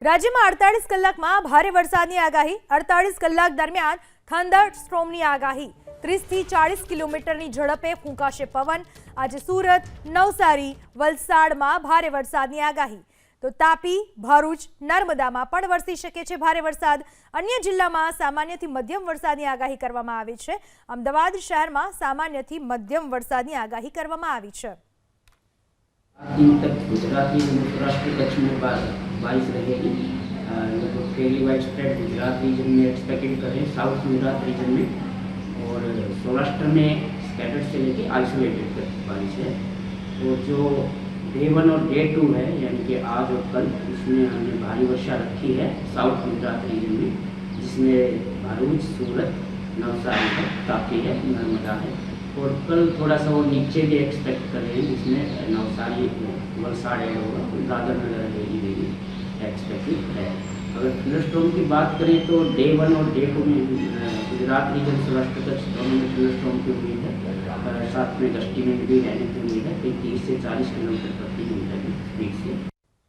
રાજ્યમાં 48 કલાકમાં ભારે વરસાદની આગાહી। 48 કલાક દરમિયાન થંડરસ્ટોર્મની આગાહી। 30 થી 40 કિલોમીટરની ઝડપે ફૂંકાશે પવન। આજે સુરત, નવસારી, વલસાડમાં ભારે વરસાદની આગાહી। તો તાપી, ભરૂચ, નર્મદામાં પણ વરસી શકે છે ભારે વરસાદ। અન્ય જિલ્લામાં સામાન્યથી મધ્યમ વરસાદની આગાહી કરવામાં આવી છે। અમદાવાદ શહેરમાં સામાન્યથી મધ્યમ વરસાદની આગાહી કરવામાં આવી છે। दिन तक गुजरात ही सौराष्ट्र कच्छ में बारिश रहेगी। लगभग fairly widespread Gujarat region में एक्सपेक्टेड करें, साउथ गुजरात रीजन में और सौराष्ट्र में स्कैटर्ड से लेके आइसोलेटेड तक बारिश है। और जो डे 1 और डे 2 है, यानी कि आज और कल, इसमें हमने भारी वर्षा रखी है साउथ गुजरात रीजन में, जिसमें भरूच, सूरत, नवसारी है, तापी है, नर्मदा है। और कल थोड़ा सा वो नीचे भी एक्सपेक्ट कर रहे हैं, जिसमें नवसारी, वलसाड़ ऐड होगा, दादर नगर हवेली में भी एक्सपेक्टेड है। अगर थंडरस्टॉर्म की बात करें तो डे 1 और डे 2 में गुजरात रीजन सौराष्ट्र कच्छ दोनों में थंडरस्टॉर्म की उम्मीद है। साथ में गस्टी में भी रहने की उम्मीद है। 30 से 40 किलोमीटर प्रति घंटे की स्पीड से